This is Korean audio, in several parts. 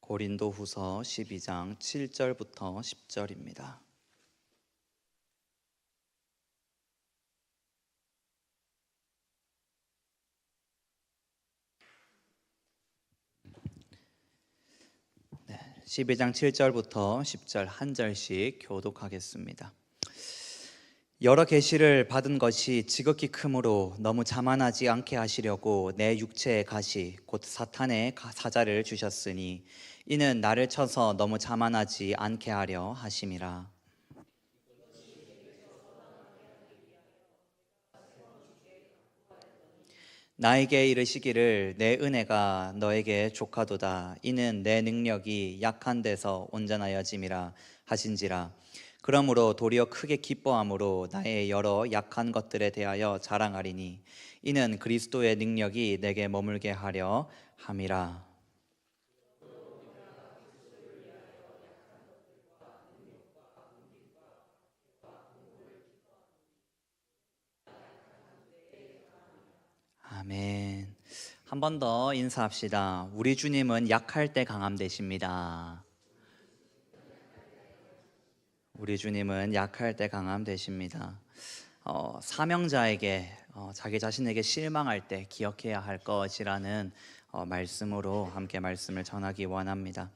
고린도후서 12장 7절부터 10절입니다. 네, 12장 7절부터 10절 한 절씩 교독하겠습니다. 여러 계시를 받은 것이 지극히 크므로 너무 자만하지 않게 하시려고 내 육체의 가시 곧 사탄의 사자를 주셨으니 이는 나를 쳐서 너무 자만하지 않게 하려 하심이라. 나에게 이르시기를 내 은혜가 너에게 족하도다. 이는 내 능력이 약한 데서 온전하여짐이라 하신지라. 그러므로 도리어 크게 기뻐함으로 나의 여러 약한 것들에 대하여 자랑하리니 이는 그리스도의 능력이 내게 머물게 하려 함이라. 아멘. 한 번 더 인사합시다. 우리 주님은 약할 때 강함 되십니다. 우리 주님은 약할 때 강함 되십니다. 사명자에게 자기 자신에게 실망할 때 기억해야 할 것이라는 말씀으로 함께 말씀을 전하기 원합니다.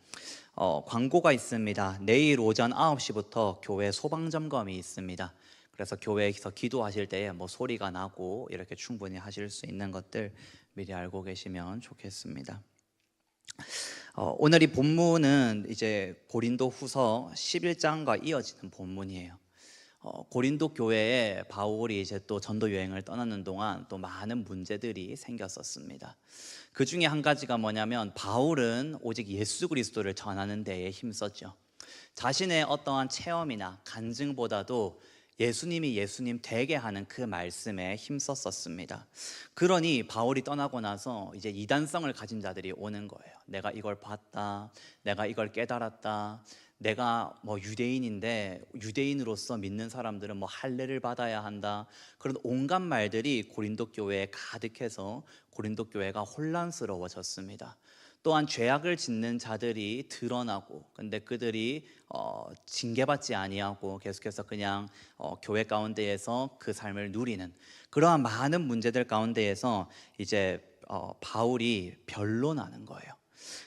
광고가 있습니다. 내일 오전 9시부터 교회 소방점검이 있습니다. 그래서 교회에서 기도하실 때에 소리가 나고 이렇게 충분히 하실 수 있는 것들 미리 알고 계시면 좋겠습니다. 오늘 이 본문은 이제 고린도후서 11장과 이어지는 본문이에요. 고린도 교회에 바울이 이제 또 전도 여행을 떠나는 동안 또 많은 문제들이 생겼었습니다. 그 중에 한 가지가 뭐냐면 바울은 오직 예수 그리스도를 전하는 데에 힘썼죠. 자신의 어떠한 체험이나 간증보다도 예수님이 예수님 되게 하는 그 말씀에 힘썼었습니다. 그러니 바울이 떠나고 나서 이제 이단성을 가진 자들이 오는 거예요. 내가 이걸 봤다, 내가 이걸 깨달았다, 내가 유대인인데 유대인으로서 믿는 사람들은 할례를 받아야 한다, 그런 온갖 말들이 고린도 교회에 가득해서 고린도 교회가 혼란스러워졌습니다. 또한 죄악을 짓는 자들이 드러나고, 근데 그들이 징계받지 아니하고 계속해서 그냥 교회 가운데에서 그 삶을 누리는 그러한 많은 문제들 가운데에서 이제 바울이 변론하는 거예요.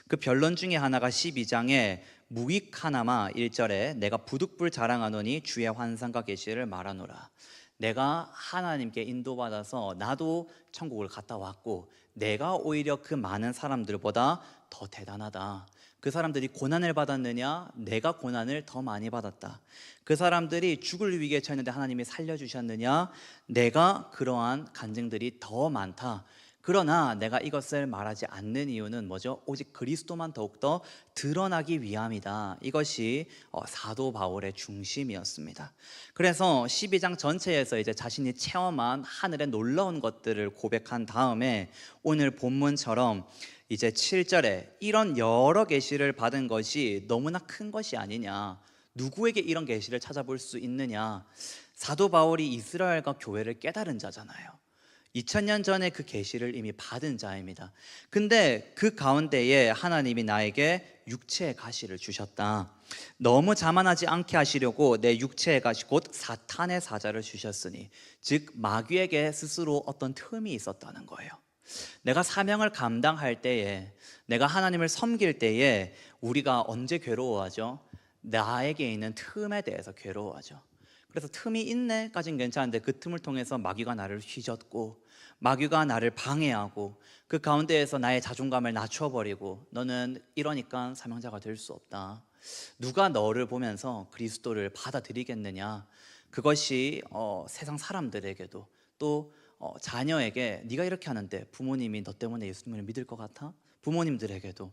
그 변론 중에 하나가 12장에 무익하나마 1절에 내가 부득불 자랑하노니 주의 환상과 계시를 말하노라. 내가 하나님께 인도받아서 나도 천국을 갔다 왔고 내가 오히려 그 많은 사람들보다 더 대단하다. 그 사람들이 고난을 받았느냐? 내가 고난을 더 많이 받았다. 그 사람들이 죽을 위기에 처했는데 하나님이 살려주셨느냐? 내가 그러한 간증들이 더 많다. 그러나 내가 이것을 말하지 않는 이유는 뭐죠? 오직 그리스도만 더욱더 드러나기 위함이다. 이것이 사도 바울의 중심이었습니다. 그래서 12장 전체에서 이제 자신이 체험한 하늘의 놀라운 것들을 고백한 다음에 오늘 본문처럼 이제 7절에 이런 여러 계시를 받은 것이 너무나 큰 것이 아니냐, 누구에게 이런 계시를 찾아볼 수 있느냐. 사도 바울이 이스라엘과 교회를 깨달은 자잖아요. 2000년 전에 그 계시를 이미 받은 자입니다. 근데 그 가운데에 하나님이 나에게 육체의 가시를 주셨다. 너무 자만하지 않게 하시려고 내 육체의 가시 곧 사탄의 사자를 주셨으니, 즉 마귀에게 스스로 어떤 틈이 있었다는 거예요. 내가 사명을 감당할 때에, 내가 하나님을 섬길 때에 우리가 언제 괴로워하죠? 나에게 있는 틈에 대해서 괴로워하죠. 그래서 틈이 있네까진 괜찮은데 그 틈을 통해서 마귀가 나를 휘젓고 마귀가 나를 방해하고 그 가운데에서 나의 자존감을 낮춰버리고 너는 이러니까 사명자가 될 수 없다. 누가 너를 보면서 그리스도를 받아들이겠느냐. 그것이 세상 사람들에게도 또 자녀에게 네가 이렇게 하는데 부모님이 너 때문에 예수님을 믿을 것 같아? 부모님들에게도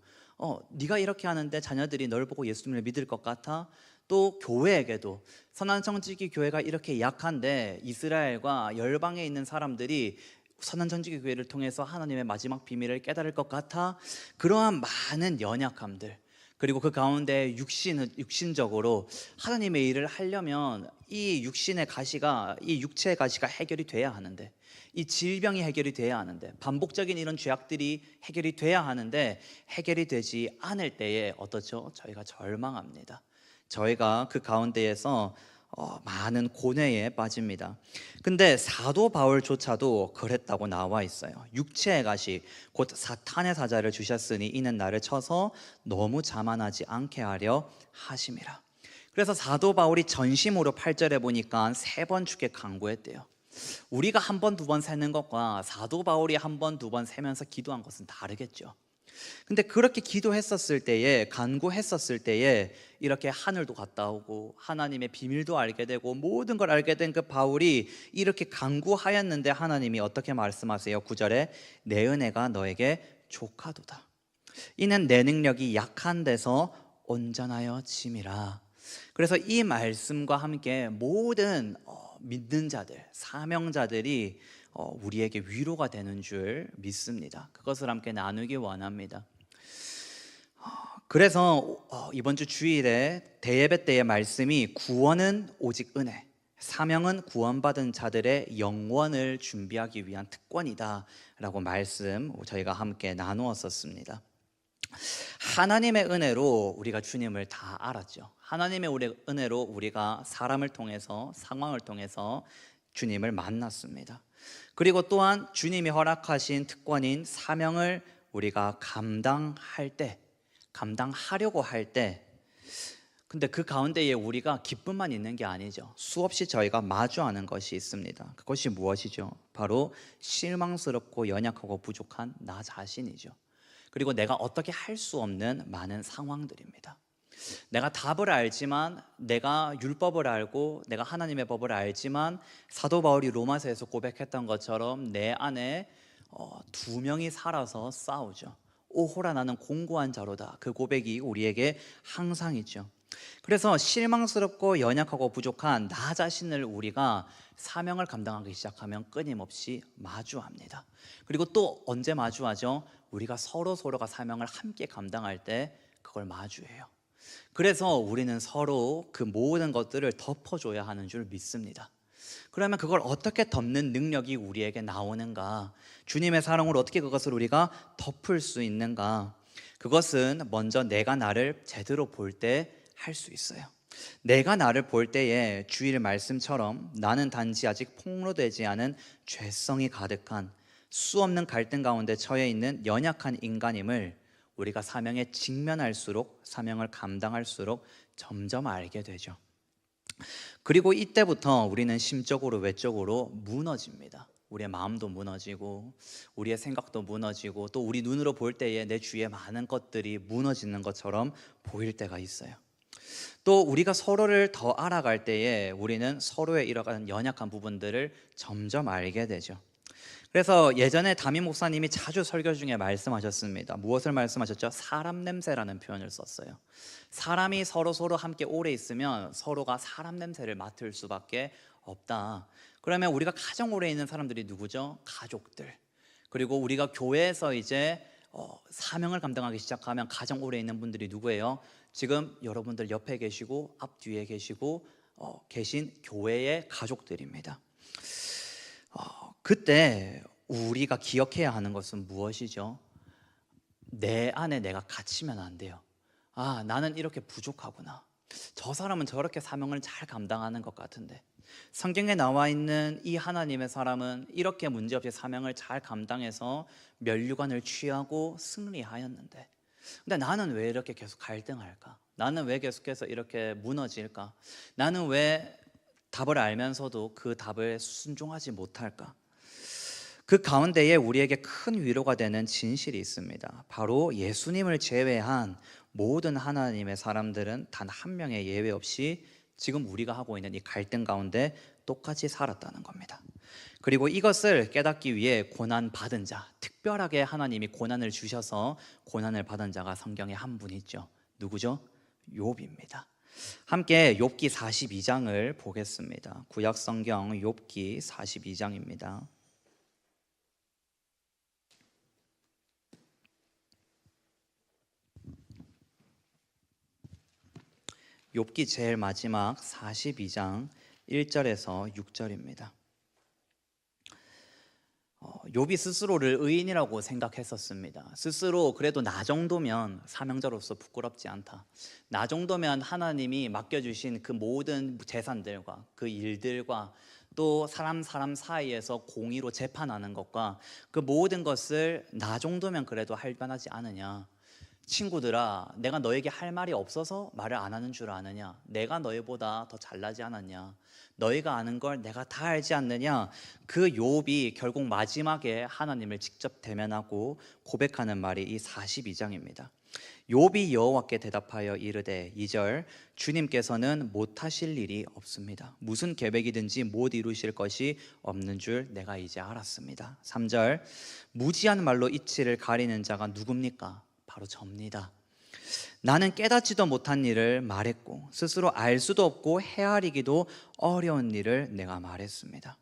네가 이렇게 하는데 자녀들이 널 보고 예수님을 믿을 것 같아? 또 교회에게도 선한정직이 교회가 이렇게 약한데 이스라엘과 열방에 있는 사람들이 선한정직이 교회를 통해서 하나님의 마지막 비밀을 깨달을 것 같아? 그러한 많은 연약함들, 그리고 그 가운데 육신적으로 하나님의 일을 하려면 이 육신의 가시가, 이 육체의 가시가 해결이 돼야 하는데, 이 질병이 해결이 돼야 하는데, 반복적인 이런 죄악들이 해결이 돼야 하는데 해결이 되지 않을 때에 어떻죠? 저희가 절망합니다. 저희가 그 가운데에서 많은 고뇌에 빠집니다. 근데 사도 바울조차도 그랬다고 나와 있어요. 육체의 가시 곧 사탄의 사자를 주셨으니 이는 나를 쳐서 너무 자만하지 않게 하려 하심이라. 그래서 사도 바울이 전심으로 8절에 보니까 3번 주께 간구했대요. 우리가 한 번, 두 번 세는 것과 사도 바울이 한 번, 두 번 세면서 기도한 것은 다르겠죠. 근데 그렇게 기도했었을 때에, 간구했었을 때에 이렇게 하늘도 갔다 오고 하나님의 비밀도 알게 되고 모든 걸 알게 된 그 바울이 이렇게 간구하였는데 하나님이 어떻게 말씀하세요? 9절에 내 은혜가 너에게 족하도다. 이는 내 능력이 약한 데서 온전하여 짐이라. 그래서 이 말씀과 함께 모든 믿는 자들, 사명자들이 우리에게 위로가 되는 줄 믿습니다. 그것을 함께 나누기 원합니다. 그래서 이번 주 주일에 대예배 때의 말씀이 구원은 오직 은혜, 사명은 구원받은 자들의 영원을 준비하기 위한 특권이다 라고 말씀 저희가 함께 나누었었습니다. 하나님의 은혜로 우리가 주님을 다 알았죠. 하나님의 은혜로 우리가 사람을 통해서, 상황을 통해서 주님을 만났습니다. 그리고 또한 주님이 허락하신 특권인 사명을 우리가 감당하려고 할 때, 근데 그 가운데에 우리가 기쁨만 있는 게 아니죠. 수없이 저희가 마주하는 것이 있습니다. 그것이 무엇이죠? 바로 실망스럽고 연약하고 부족한 나 자신이죠. 그리고 내가 어떻게 할 수 없는 많은 상황들입니다. 내가 답을 알지만, 내가 율법을 알고 내가 하나님의 법을 알지만 사도 바울이 로마서에서 고백했던 것처럼 내 안에 두 명이 살아서 싸우죠. 오호라 나는 공고한 자로다. 그 고백이 우리에게 항상 있죠. 그래서 실망스럽고 연약하고 부족한 나 자신을 우리가 사명을 감당하기 시작하면 끊임없이 마주합니다. 그리고 또 언제 마주하죠? 우리가 서로가 사명을 함께 감당할 때 그걸 마주해요. 그래서 우리는 서로 그 모든 것들을 덮어줘야 하는 줄 믿습니다. 그러면 그걸 어떻게 덮는 능력이 우리에게 나오는가? 주님의 사랑으로 어떻게 그것을 우리가 덮을 수 있는가? 그것은 먼저 내가 나를 제대로 볼 때 할 수 있어요. 내가 나를 볼 때에 주일 말씀처럼 나는 단지 아직 폭로되지 않은 죄성이 가득한 수없는 갈등 가운데 처해 있는 연약한 인간임을 우리가 사명에 직면할수록, 사명을 감당할수록 점점 알게 되죠. 그리고 이때부터 우리는 심적으로, 외적으로 무너집니다. 우리의 마음도 무너지고 우리의 생각도 무너지고 또 우리 눈으로 볼 때에 내 주위에 많은 것들이 무너지는 것처럼 보일 때가 있어요. 또 우리가 서로를 더 알아갈 때에 우리는 서로의 이러한 연약한 부분들을 점점 알게 되죠. 그래서 예전에 담임 목사님이 자주 설교 중에 말씀하셨습니다. 무엇을 말씀하셨죠? 사람 냄새라는 표현을 썼어요. 사람이 서로 함께 오래 있으면 서로가 사람 냄새를 맡을 수밖에 없다. 그러면 우리가 가장 오래 있는 사람들이 누구죠? 가족들. 그리고 우리가 교회에서 이제 사명을 감당하기 시작하면 가장 오래 있는 분들이 누구예요? 지금 여러분들 옆에 계시고 앞뒤에 계시고 계신 교회의 가족들입니다. 그때 우리가 기억해야 하는 것은 무엇이죠? 내 안에 내가 갇히면 안 돼요. 아, 나는 이렇게 부족하구나. 저 사람은 저렇게 사명을 잘 감당하는 것 같은데, 성경에 나와 있는 이 하나님의 사람은 이렇게 문제없이 사명을 잘 감당해서 면류관을 취하고 승리하였는데, 근데 나는 왜 이렇게 계속 갈등할까? 나는 왜 계속해서 이렇게 무너질까? 나는 왜 답을 알면서도 그 답을 순종하지 못할까? 그 가운데에 우리에게 큰 위로가 되는 진실이 있습니다. 바로 예수님을 제외한 모든 하나님의 사람들은 단 한 명의 예외 없이 지금 우리가 하고 있는 이 갈등 가운데 똑같이 살았다는 겁니다. 그리고 이것을 깨닫기 위해 고난받은 자, 특별하게 하나님이 고난을 주셔서 고난을 받은 자가 성경에 한 분 있죠. 누구죠? 욥입니다. 함께 욥기 42장을 보겠습니다. 구약 성경 욥기 42장입니다. 욥기 제일 마지막 42장 1절에서 6절입니다. 욥이 스스로를 의인이라고 생각했었습니다. 스스로 그래도 나 정도면 사명자로서 부끄럽지 않다. 나 정도면 하나님이 맡겨주신 그 모든 재산들과 그 일들과 또 사람 사이에서 공의로 재판하는 것과 그 모든 것을 나 정도면 그래도 할 만하지 않으냐. 친구들아, 내가 너에게 할 말이 없어서 말을 안 하는 줄 아느냐? 내가 너희보다 더 잘나지 않았냐? 너희가 아는 걸 내가 다 알지 않느냐? 그 욥이 결국 마지막에 하나님을 직접 대면하고 고백하는 말이 이 42장입니다. 욥이 여호와께 대답하여 이르되 2절 주님께서는 못하실 일이 없습니다. 무슨 계획이든지 못 이루실 것이 없는 줄 내가 이제 알았습니다. 3절 무지한 말로 이치를 가리는 자가 누굽니까? 바로 접니다. 나는 깨닫지도 못한 일을 말했고 스스로 알 수도 없고 헤아리기도 어려운 일을 내가 말했습니다.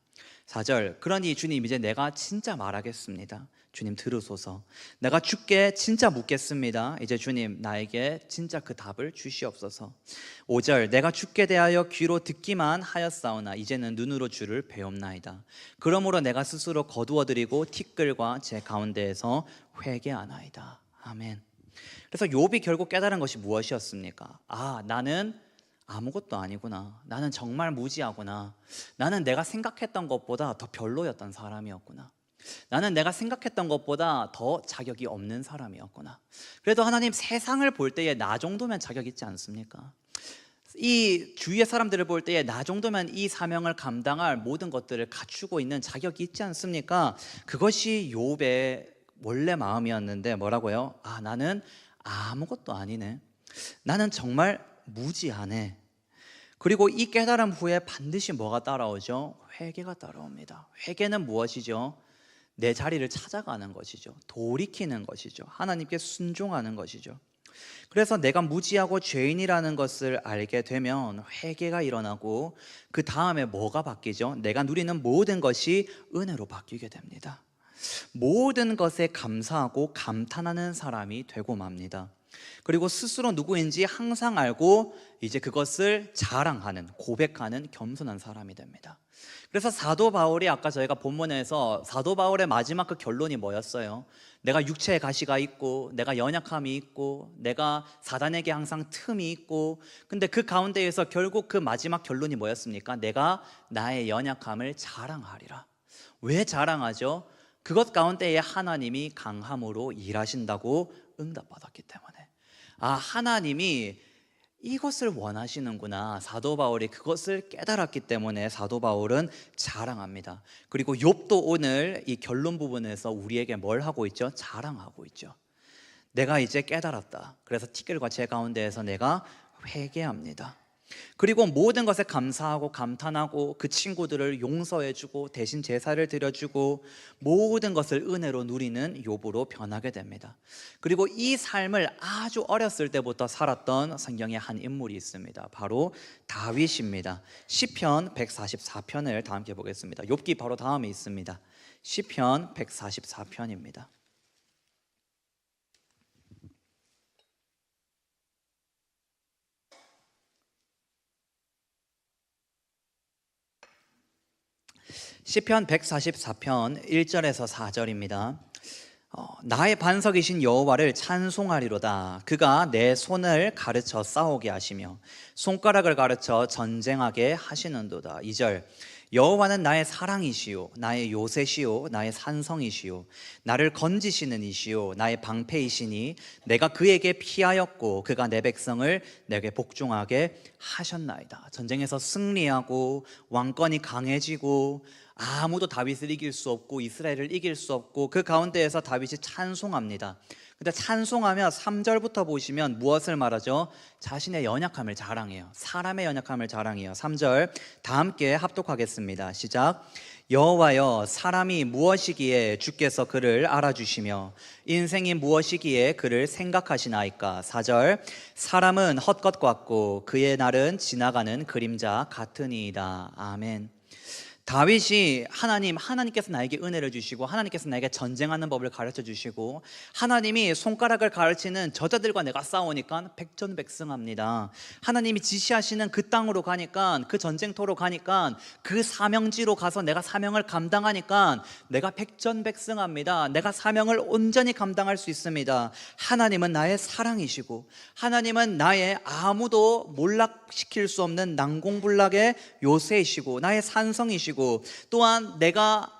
4절 그러니 주님 이제 내가 진짜 말하겠습니다. 주님 들으소서. 내가 주께 진짜 묻겠습니다. 이제 주님 나에게 진짜 그 답을 주시옵소서. 5절 내가 주께 대하여 귀로 듣기만 하였사오나 이제는 눈으로 주를 배움나이다. 그러므로 내가 스스로 거두어드리고 티끌과 제 가운데에서 회개하나이다. 아멘. 그래서 욥이 결국 깨달은 것이 무엇이었습니까? 나는 아무것도 아니구나. 나는 정말 무지하구나. 나는 내가 생각했던 것보다 더 별로였던 사람이었구나. 나는 내가 생각했던 것보다 더 자격이 없는 사람이었구나. 그래도 하나님 세상을 볼 때에 나 정도면 자격 있지 않습니까? 이 주위의 사람들을 볼 때에 나 정도면 이 사명을 감당할 모든 것들을 갖추고 있는 자격이 있지 않습니까? 그것이 욥의 원래 마음이었는데 뭐라고요? 나는 아무것도 아니네. 나는 정말 무지하네. 그리고 이 깨달음 후에 반드시 뭐가 따라오죠? 회개가 따라옵니다. 회개는 무엇이죠? 내 자리를 찾아가는 것이죠. 돌이키는 것이죠. 하나님께 순종하는 것이죠. 그래서 내가 무지하고 죄인이라는 것을 알게 되면 회개가 일어나고 그 다음에 뭐가 바뀌죠? 내가 누리는 모든 것이 은혜로 바뀌게 됩니다. 모든 것에 감사하고 감탄하는 사람이 되고 맙니다. 그리고 스스로 누구인지 항상 알고 이제 그것을 자랑하는, 고백하는 겸손한 사람이 됩니다. 그래서 사도 바울이 아까 저희가 본문에서 사도 바울의 마지막 그 결론이 뭐였어요? 내가 육체의 가시가 있고 내가 연약함이 있고 내가 사단에게 항상 틈이 있고, 근데 그 가운데에서 결국 그 마지막 결론이 뭐였습니까? 내가 나의 연약함을 자랑하리라. 왜 자랑하죠? 그것 가운데에 하나님이 강함으로 일하신다고 응답받았기 때문에. 하나님이 이것을 원하시는구나. 사도 바울이 그것을 깨달았기 때문에 사도 바울은 자랑합니다. 그리고 욥도 오늘 이 결론 부분에서 우리에게 뭘 하고 있죠? 자랑하고 있죠. 내가 이제 깨달았다. 그래서 티끌과 제 가운데에서 내가 회개합니다. 그리고 모든 것에 감사하고 감탄하고 그 친구들을 용서해주고 대신 제사를 드려주고 모든 것을 은혜로 누리는 욥으로 변하게 됩니다. 그리고 이 삶을 아주 어렸을 때부터 살았던 성경의 한 인물이 있습니다. 바로 다윗입니다. 시편 144편을 다 함께 보겠습니다. 욥기 바로 다음에 있습니다. 시편 144편입니다. 시편 144편 1절에서 4절입니다. 나의 반석이신 여호와를 찬송하리로다. 그가 내 손을 가르쳐 싸우게 하시며 손가락을 가르쳐 전쟁하게 하시는도다. 2절 여호와는 나의 사랑이시요 나의 요새시요 나의 산성이시요 나를 건지시는 이시요 나의 방패이시니 내가 그에게 피하였고 그가 내 백성을 내게 복종하게 하셨나이다. 전쟁에서 승리하고 왕권이 강해지고 아무도 다윗을 이길 수 없고 이스라엘을 이길 수 없고 그 가운데에서 다윗이 찬송합니다. 근데 찬송하며 3절부터 보시면 무엇을 말하죠? 자신의 연약함을 자랑해요. 사람의 연약함을 자랑해요. 3절 다 함께 합독하겠습니다. 시작. 여호와여 사람이 무엇이기에 주께서 그를 알아주시며 인생이 무엇이기에 그를 생각하시나이까. 4절 사람은 헛것 같고 그의 날은 지나가는 그림자 같으니이다. 아멘. 다윗이 하나님께서 나에게 은혜를 주시고 하나님께서 나에게 전쟁하는 법을 가르쳐 주시고 하나님이 손가락을 가르치는 저자들과 내가 싸우니까 백전백승합니다. 하나님이 지시하시는 그 땅으로 가니까, 그 전쟁터로 가니까, 그 사명지로 가서 내가 사명을 감당하니까 내가 백전백승합니다. 내가 사명을 온전히 감당할 수 있습니다. 하나님은 나의 사랑이시고 하나님은 나의 아무도 몰락시킬 수 없는 난공불락의 요새이시고 나의 산성이시고, 또한 내가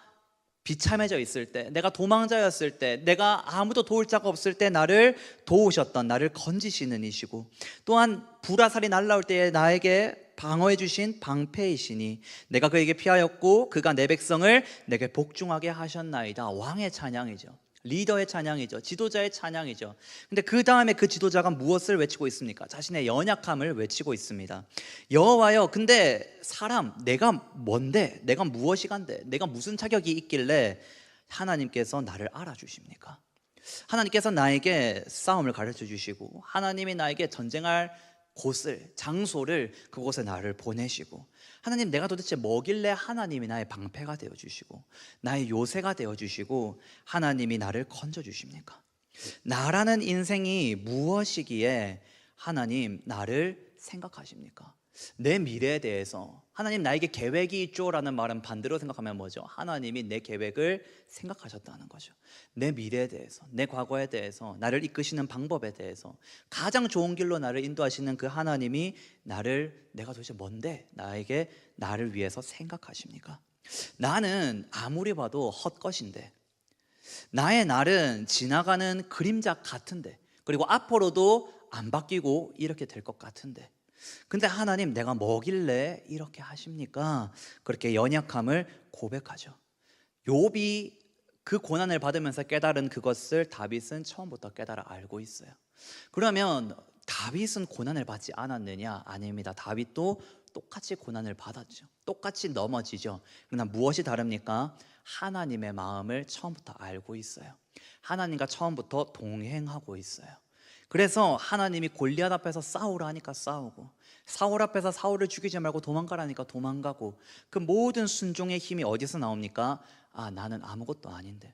비참해져 있을 때, 내가 도망자였을 때, 내가 아무도 도울 자가 없을 때 나를 도우셨던, 나를 건지시는 이시고, 또한 불화살이 날라올 때에 나에게 방어해 주신 방패이시니 내가 그에게 피하였고 그가 내 백성을 내게 복종하게 하셨나이다. 왕의 찬양이죠. 리더의 찬양이죠. 지도자의 찬양이죠. 근데 그 다음에 그 지도자가 무엇을 외치고 있습니까? 자신의 연약함을 외치고 있습니다. 여호와여, 근데 사람, 내가 뭔데? 내가 무엇이간데? 내가 무슨 자격이 있길래 하나님께서 나를 알아주십니까? 하나님께서 나에게 싸움을 가르쳐 주시고 하나님이 나에게 전쟁할 곳을, 장소를, 그곳에 나를 보내시고, 하나님, 내가 도대체 뭐길래 하나님이 나의 방패가 되어주시고 나의 요새가 되어주시고 하나님이 나를 건져주십니까? 나라는 인생이 무엇이기에 하나님 나를 생각하십니까? 내 미래에 대해서 하나님 나에게 계획이 있죠 라는 말은 반대로 생각하면 뭐죠? 하나님이 내 계획을 생각하셨다는 거죠. 내 미래에 대해서, 내 과거에 대해서, 나를 이끄시는 방법에 대해서, 가장 좋은 길로 나를 인도하시는 그 하나님이 내가 도대체 뭔데 나에게 나를 위해서 생각하십니까? 나는 아무리 봐도 헛것인데, 나의 날은 지나가는 그림자 같은데, 그리고 앞으로도 안 바뀌고 이렇게 될 것 같은데, 근데 하나님, 내가 뭐길래 이렇게 하십니까? 그렇게 연약함을 고백하죠. 욥이 그 고난을 받으면서 깨달은 그것을 다윗은 처음부터 깨달아 알고 있어요. 그러면 다윗은 고난을 받지 않았느냐? 아닙니다. 다윗도 똑같이 고난을 받았죠. 똑같이 넘어지죠. 그러나 무엇이 다릅니까? 하나님의 마음을 처음부터 알고 있어요. 하나님과 처음부터 동행하고 있어요. 그래서 하나님이 골리앗 앞에서 싸우라 하니까 싸우고, 사울 앞에서 사울을 죽이지 말고 도망가라니까 도망가고, 그 모든 순종의 힘이 어디서 나옵니까? 나는 아무것도 아닌데,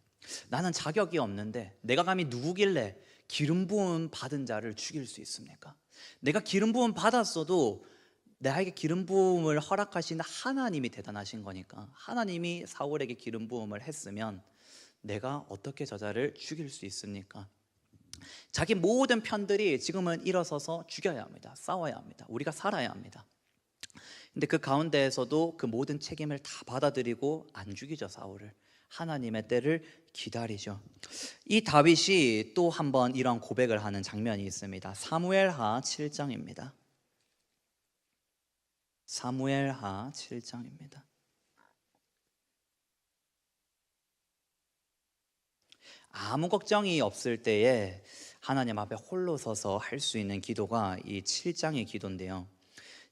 나는 자격이 없는데 내가 감히 누구길래 기름 부음 받은 자를 죽일 수 있습니까? 내가 기름 부음 받았어도 나에게 기름 부음을 허락하신 하나님이 대단하신 거니까, 하나님이 사울에게 기름 부음을 했으면 내가 어떻게 저자를 죽일 수 있습니까? 자기 모든 편들이 지금은 일어서서 죽여야 합니다. 싸워야 합니다. 우리가 살아야 합니다. 근데 그 가운데에서도 그 모든 책임을 다 받아들이고 안 죽이죠. 사울을. 하나님의 때를 기다리죠. 이 다윗이 또 한 번 이런 고백을 하는 장면이 있습니다. 사무엘하 7장입니다. 사무엘하 7장입니다. 아무 걱정이 없을 때에 하나님 앞에 홀로 서서 할 수 있는 기도가 이 7장의 기도인데요.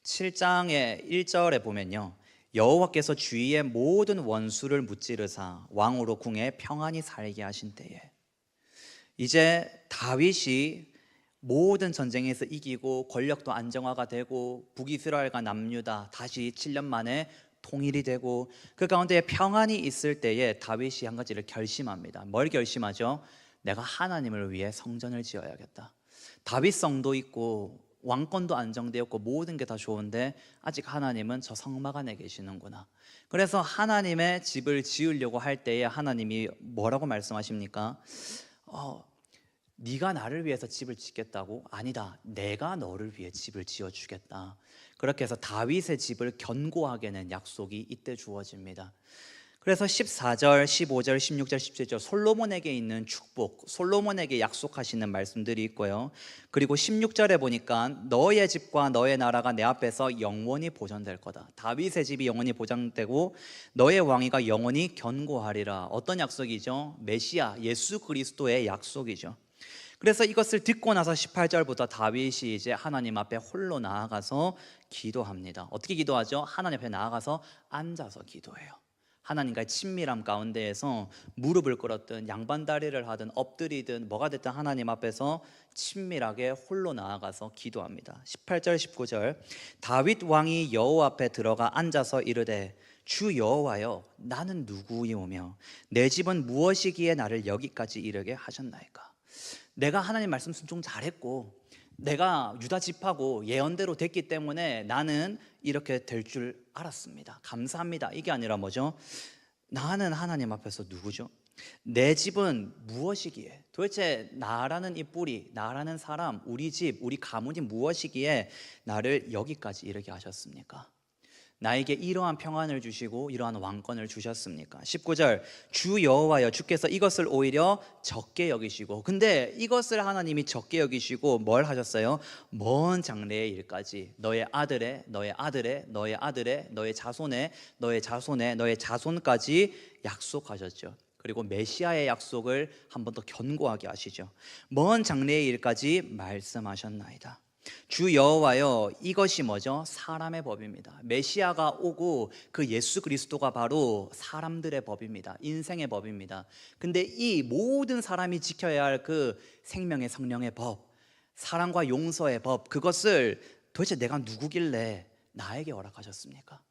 7장의 1절에 보면요, 여호와께서 주위의 모든 원수를 무찌르사 왕으로 궁에 평안히 살게 하신 때에, 이제 다윗이 모든 전쟁에서 이기고 권력도 안정화가 되고 북이스라엘과 남유다 다시 7년 만에 통일이 되고 그 가운데 평안이 있을 때에 다윗이 한 가지를 결심합니다. 뭘 결심하죠? 내가 하나님을 위해 성전을 지어야겠다. 다윗 성도 있고 왕권도 안정되었고 모든 게 다 좋은데 아직 하나님은 저 성막 안에 계시는구나. 그래서 하나님의 집을 지으려고 할 때에 하나님이 뭐라고 말씀하십니까? 네가 나를 위해서 집을 짓겠다고? 아니다, 내가 너를 위해 집을 지어주겠다. 그렇게 해서 다윗의 집을 견고하게 낸 약속이 이때 주어집니다. 그래서 14절, 15절, 16절, 17절 솔로몬에게 있는 축복, 솔로몬에게 약속하시는 말씀들이 있고요. 그리고 16절에 보니까 너의 집과 너의 나라가 내 앞에서 영원히 보존될 거다. 다윗의 집이 영원히 보장되고 너의 왕위가 영원히 견고하리라. 어떤 약속이죠? 메시아, 예수 그리스도의 약속이죠. 그래서 이것을 듣고 나서 18절부터 다윗이 이제 하나님 앞에 홀로 나아가서 기도합니다. 어떻게 기도하죠? 하나님 앞에 나아가서 앉아서 기도해요. 하나님과의 친밀함 가운데에서 무릎을 꿇었든 양반다리를 하든 엎드리든 뭐가 됐든 하나님 앞에서 친밀하게 홀로 나아가서 기도합니다. 18절 19절 다윗 왕이 여호와 앞에 들어가 앉아서 이르되 주 여호와여 나는 누구이오며 내 집은 무엇이기에 나를 여기까지 이르게 하셨나이까. 내가 하나님 말씀 순종 잘했고 내가 유다 지파고 예언대로 됐기 때문에 나는 이렇게 될 줄 알았습니다. 감사합니다. 이게 아니라 뭐죠? 나는 하나님 앞에서 누구죠? 내 집은 무엇이기에, 도대체 나라는 이 뿌리, 나라는 사람, 우리 집, 우리 가문이 무엇이기에 나를 여기까지 이르게 하셨습니까? 나에게 이러한 평안을 주시고 이러한 왕권을 주셨습니까? 19절 주 여호와여 주께서 이것을 오히려 적게 여기시고, 근데 이것을 하나님이 적게 여기시고 뭘 하셨어요? 먼 장래의 일까지 너의 아들의 너의 아들의 너의 아들의 너의 자손의 너의 자손의 너의 자손까지 약속하셨죠. 그리고 메시아의 약속을 한 번 더 견고하게 하시죠. 먼 장래의 일까지 말씀하셨나이다. 주 여호와여 이것이 뭐죠? 사람의 법입니다. 메시아가 오고 그 예수 그리스도가 바로 사람들의 법입니다. 인생의 법입니다. 근데 이 모든 사람이 지켜야 할 그 생명의 성령의 법, 사랑과 용서의 법, 그것을 도대체 내가 누구길래 나에게 허락하셨습니까?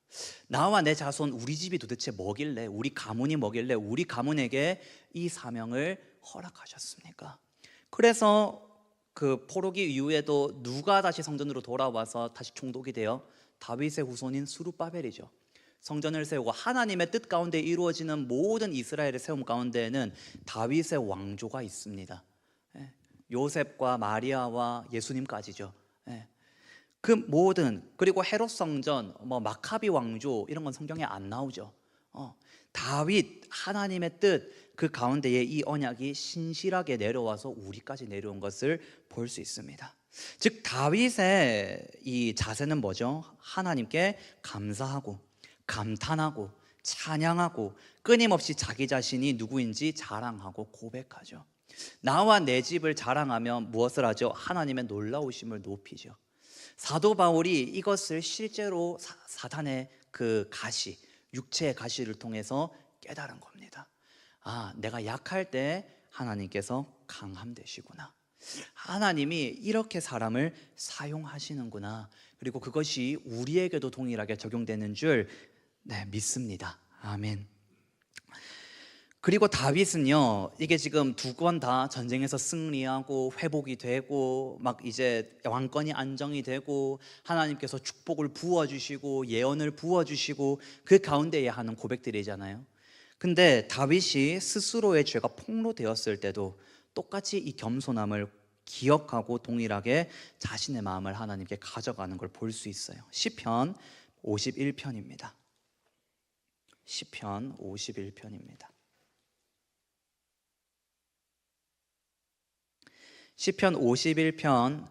나와 내 자손, 우리 집이 도대체 뭐길래, 우리 가문이 뭐길래 우리 가문에게 이 사명을 허락하셨습니까? 그래서 그 포로기 이후에도 누가 다시 성전으로 돌아와서 다시 총독이 되어? 다윗의 후손인 스룹바벨이죠. 성전을 세우고 하나님의 뜻 가운데 이루어지는 모든 이스라엘의 세움 가운데에는 다윗의 왕조가 있습니다. 요셉과 마리아와 예수님까지죠. 그 모든, 그리고 헤롯 성전, 뭐 마카비 왕조 이런 건 성경에 안 나오죠. 다윗 하나님의 뜻 그 가운데에 이 언약이 신실하게 내려와서 우리까지 내려온 것을 볼 수 있습니다. 즉 다윗의 이 자세는 뭐죠? 하나님께 감사하고 감탄하고 찬양하고 끊임없이 자기 자신이 누구인지 자랑하고 고백하죠. 나와 내 집을 자랑하면 무엇을 하죠? 하나님의 놀라우심을 높이죠. 사도 바울이 이것을 실제로 사단의 그 가시, 육체의 가시를 통해서 깨달은 겁니다. 아, 내가 약할 때 하나님께서 강함 되시구나. 하나님이 이렇게 사람을 사용하시는구나. 그리고 그것이 우리에게도 동일하게 적용되는 줄 믿습니다. 아멘. 그리고 다윗은요, 이게 지금 두 번 다 전쟁에서 승리하고 회복이 되고 막 이제 왕권이 안정이 되고 하나님께서 축복을 부어주시고 예언을 부어주시고 그 가운데에 하는 고백들이잖아요. 근데 다윗이 스스로의 죄가 폭로되었을 때도 똑같이 이 겸손함을 기억하고 동일하게 자신의 마음을 하나님께 가져가는 걸 볼 수 있어요. 시편 51편입니다. 시편 51편입니다. 시편 51편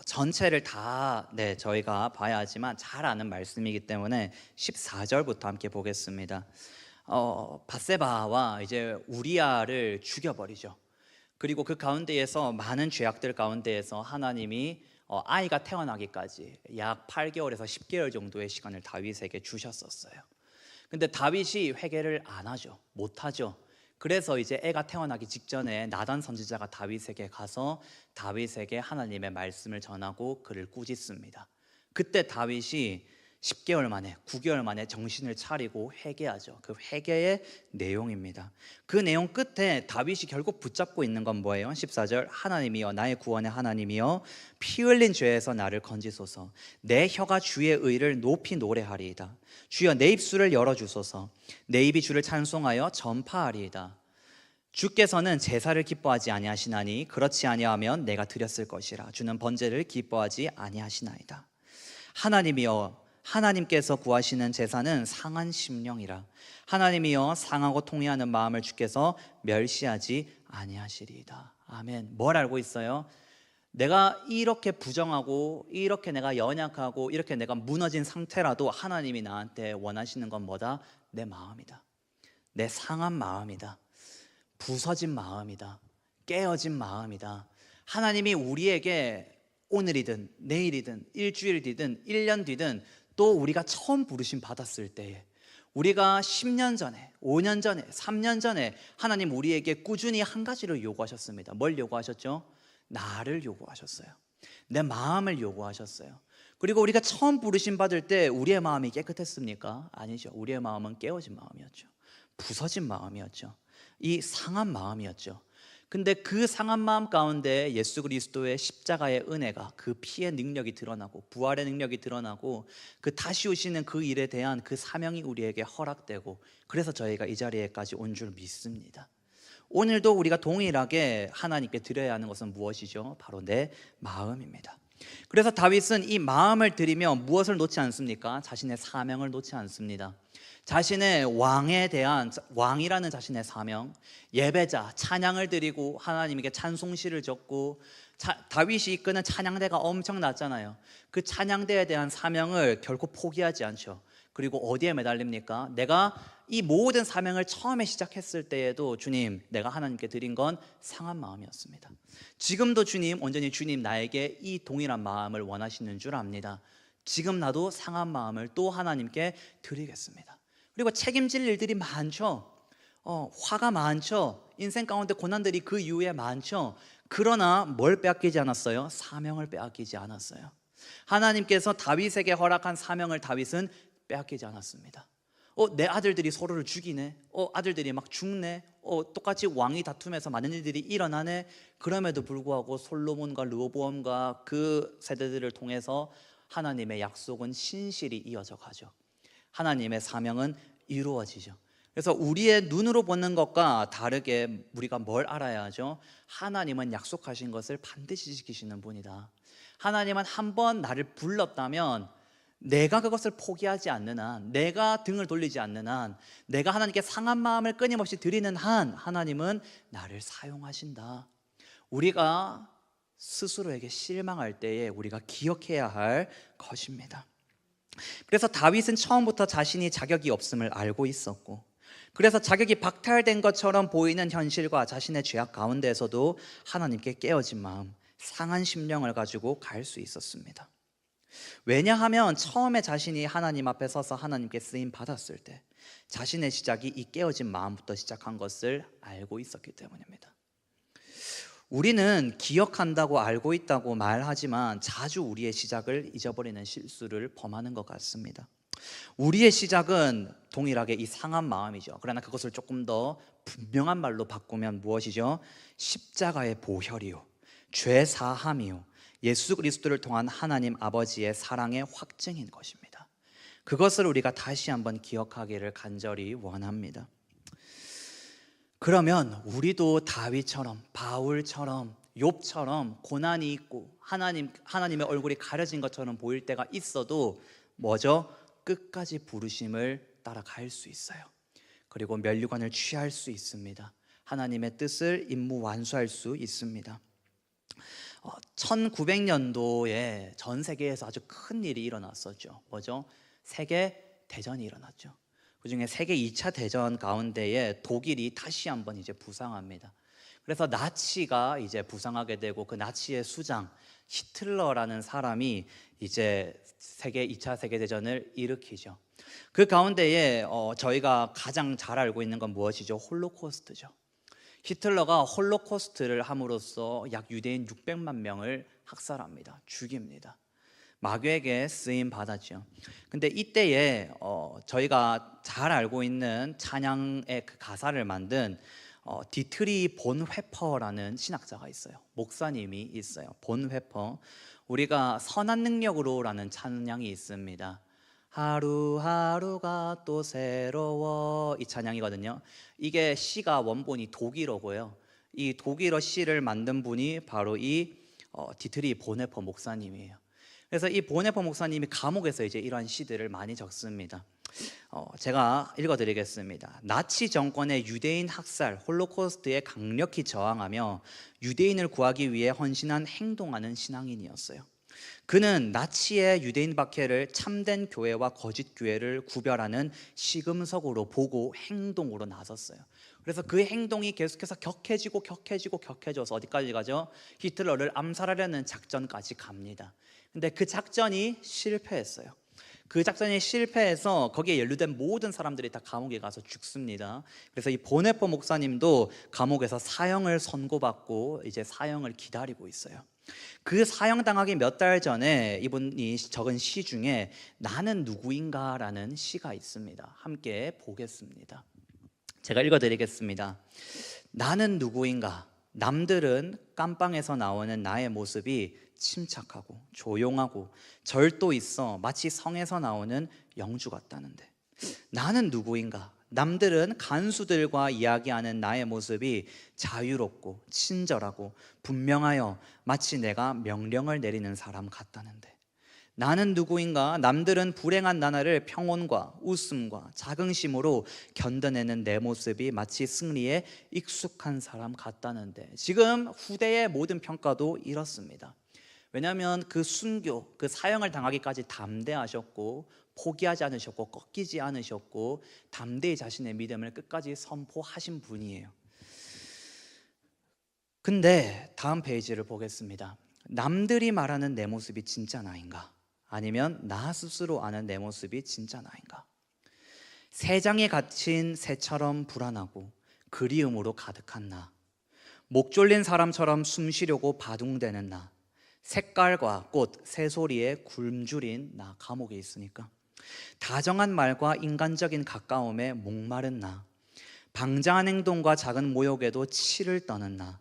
전체를 다 저희가 봐야 하지만 잘 아는 말씀이기 때문에 14절부터 함께 보겠습니다. 밧세바와 이제 우리아를 죽여버리죠. 그리고 그 가운데에서 많은 죄악들 가운데에서 하나님이 아이가 태어나기까지 약 8개월에서 10개월 정도의 시간을 다윗에게 주셨었어요. 근데 다윗이 회개를 안 하죠. 못 하죠. 그래서 이제 애가 태어나기 직전에 나단 선지자가 다윗에게 가서 다윗에게 하나님의 말씀을 전하고 그를 꾸짖습니다. 그때 다윗이 10개월 만에 9개월 만에 정신을 차리고 회개하죠. 그 회개의 내용입니다. 그 내용 끝에 다윗이 결국 붙잡고 있는 건 뭐예요? 14절 하나님이여 나의 구원의 하나님이여 피 흘린 죄에서 나를 건지소서. 내 혀가 주의 의를 높이 노래하리이다. 주여 내 입술을 열어주소서. 내 입이 주를 찬송하여 전파하리이다. 주께서는 제사를 기뻐하지 아니하시나니 그렇지 아니하면 내가 드렸을 것이라. 주는 번제를 기뻐하지 아니하시나이다. 하나님이여 하나님께서 구하시는 제사는 상한 심령이라. 하나님이여 상하고 통회하는 마음을 주께서 멸시하지 아니하시리이다. 아멘. 뭘 알고 있어요? 내가 이렇게 부정하고 이렇게 내가 연약하고 이렇게 내가 무너진 상태라도 하나님이 나한테 원하시는 건 뭐다? 내 마음이다. 내 상한 마음이다. 부서진 마음이다. 깨어진 마음이다. 하나님이 우리에게 오늘이든 내일이든 일주일 뒤든 1년 뒤든 또 우리가 처음 부르심 받았을 때에 우리가 10년 전에, 5년 전에, 3년 전에 하나님 우리에게 꾸준히 한 가지를 요구하셨습니다. 뭘 요구하셨죠? 나를 요구하셨어요. 내 마음을 요구하셨어요. 그리고 우리가 처음 부르심 받을 때 우리의 마음이 깨끗했습니까? 아니죠. 우리의 마음은 깨어진 마음이었죠. 부서진 마음이었죠. 이 상한 마음이었죠. 근데 그 상한 마음 가운데 예수 그리스도의 십자가의 은혜가, 그 피의 능력이 드러나고 부활의 능력이 드러나고 그 다시 오시는 그 일에 대한 그 사명이 우리에게 허락되고, 그래서 저희가 이 자리에까지 온 줄 믿습니다. 오늘도 우리가 동일하게 하나님께 드려야 하는 것은 무엇이죠? 바로 내 마음입니다. 그래서 다윗은 이 마음을 드리며 무엇을 놓지 않습니까? 자신의 사명을 놓지 않습니다. 자신의 왕에 대한, 왕이라는 자신의 사명, 예배자, 찬양을 드리고 하나님에게 찬송시를 적고, 다윗이 이끄는 찬양대가 엄청났잖아요. 그 찬양대에 대한 사명을 결코 포기하지 않죠. 그리고 어디에 매달립니까? 내가 이 모든 사명을 처음에 시작했을 때에도 주님, 내가 하나님께 드린 건 상한 마음이었습니다. 지금도 주님, 온전히 주님 나에게 이 동일한 마음을 원하시는 줄 압니다. 지금 나도 상한 마음을 또 하나님께 드리겠습니다. 그리고 책임질 일들이 많죠. 화가 많죠. 인생 가운데 고난들이 그 이후에 많죠. 그러나 뭘 빼앗기지 않았어요? 사명을 빼앗기지 않았어요. 하나님께서 다윗에게 허락한 사명을 다윗은 빼앗기지 않았습니다. 내 아들들이 서로를 죽이네. 아들들이 막 죽네. 똑같이 왕이 다툼해서 많은 일들이 일어나네. 그럼에도 불구하고 솔로몬과 르호보암과 그 세대들을 통해서 하나님의 약속은 신실히 이어져 가죠. 하나님의 사명은 이루어지죠. 그래서 우리의 눈으로 보는 것과 다르게 우리가 뭘 알아야 하죠? 하나님은 약속하신 것을 반드시 지키시는 분이다. 하나님은 한번 나를 불렀다면 내가 그것을 포기하지 않는 한, 내가 등을 돌리지 않는 한, 내가 하나님께 상한 마음을 끊임없이 드리는 한 하나님은 나를 사용하신다. 우리가 스스로에게 실망할 때에 우리가 기억해야 할 것입니다. 그래서 다윗은 처음부터 자신이 자격이 없음을 알고 있었고, 그래서 자격이 박탈된 것처럼 보이는 현실과 자신의 죄악 가운데에서도 하나님께 깨어진 마음, 상한 심령을 가지고 갈 수 있었습니다. 왜냐하면 처음에 자신이 하나님 앞에 서서 하나님께 쓰임 받았을 때 자신의 시작이 이 깨어진 마음부터 시작한 것을 알고 있었기 때문입니다. 우리는 기억한다고 알고 있다고 말하지만 자주 우리의 시작을 잊어버리는 실수를 범하는 것 같습니다. 우리의 시작은 동일하게 이 상한 마음이죠. 그러나 그것을 조금 더 분명한 말로 바꾸면 무엇이죠? 십자가의 보혈이요, 죄 사함이요, 예수 그리스도를 통한 하나님 아버지의 사랑의 확증인 것입니다. 그것을 우리가 다시 한번 기억하기를 간절히 원합니다. 그러면 우리도 다윗처럼, 바울처럼, 욥처럼 고난이 있고 하나님의 얼굴이 가려진 것처럼 보일 때가 있어도 뭐죠? 끝까지 부르심을 따라갈 수 있어요. 그리고 면류관을 취할 수 있습니다. 하나님의 뜻을 임무 완수할 수 있습니다. 1900년도에 전 세계에서 아주 큰 일이 일어났었죠. 뭐죠? 세계 대전이 일어났죠. 그중에 세계 2차 대전 가운데에 독일이 다시 한번 이제 부상합니다. 그래서 나치가 이제 부상하게 되고, 그 나치의 수장 히틀러라는 사람이 이제 세계 2차 세계 대전을 일으키죠. 그 가운데에 저희가 가장 잘 알고 있는 건 무엇이죠? 홀로코스트죠. 히틀러가 홀로코스트를 함으로써 약 유대인 600만 명을 학살합니다. 죽입니다. 마귀에게 쓰임 받았죠. 근데 이때에 저희가 잘 알고 있는 찬양의 그 가사를 만든 디트리 본 회퍼라는 신학자가 있어요. 목사님이 있어요. 본 회퍼. 우리가 선한 능력으로라는 찬양이 있습니다. 하루하루가 또 새로워, 이 찬양이거든요. 이게 시가 원본이 독일어고요. 이 독일어 시를 만든 분이 바로 이 디트리 보네퍼 목사님이에요. 그래서 이 보네퍼 목사님이 감옥에서 이제 이러한 시들을 많이 적습니다. 제가 읽어드리겠습니다. 나치 정권의 유대인 학살, 홀로코스트에 강력히 저항하며 유대인을 구하기 위해 헌신한 행동하는 신앙인이었어요. 그는 나치의 유대인 박해를 참된 교회와 거짓 교회를 구별하는 시금석으로 보고 행동으로 나섰어요. 그래서 그 행동이 계속해서 격해져서 어디까지 가죠? 히틀러를 암살하려는 작전까지 갑니다. 근데 그 작전이 실패했어요. 그 작전이 실패해서 거기에 연루된 모든 사람들이 다 감옥에 가서 죽습니다. 그래서 이 보네포 목사님도 감옥에서 사형을 선고받고 이제 사형을 기다리고 있어요. 그 사형당하기 몇 달 전에 이분이 적은 시 중에 나는 누구인가라는 시가 있습니다. 함께 보겠습니다. 제가 읽어드리겠습니다. 나는 누구인가? 남들은 깜빵에서 나오는 나의 모습이 침착하고 조용하고 절도 있어 마치 성에서 나오는 영주 같다는데, 나는 누구인가? 남들은 간수들과 이야기하는 나의 모습이 자유롭고 친절하고 분명하여 마치 내가 명령을 내리는 사람 같다는데, 나는 누구인가? 남들은 불행한 나날을 평온과 웃음과 자긍심으로 견뎌내는 내 모습이 마치 승리에 익숙한 사람 같다는데, 지금 후대의 모든 평가도 이렇습니다. 왜냐하면 그 순교, 그 사형을 당하기까지 담대하셨고 포기하지 않으셨고 꺾이지 않으셨고 담대히 자신의 믿음을 끝까지 선포하신 분이에요. 근데 다음 페이지를 보겠습니다. 남들이 말하는 내 모습이 진짜 나인가? 아니면 나 스스로 아는 내 모습이 진짜 나인가? 새장에 갇힌 새처럼 불안하고 그리움으로 가득한 나, 목 졸린 사람처럼 숨 쉬려고 바둥대는 나, 색깔과 꽃, 새소리에 굶주린 나, 감옥에 있으니까 다정한 말과 인간적인 가까움에 목마른 나, 방장한 행동과 작은 모욕에도 치를 떠는 나,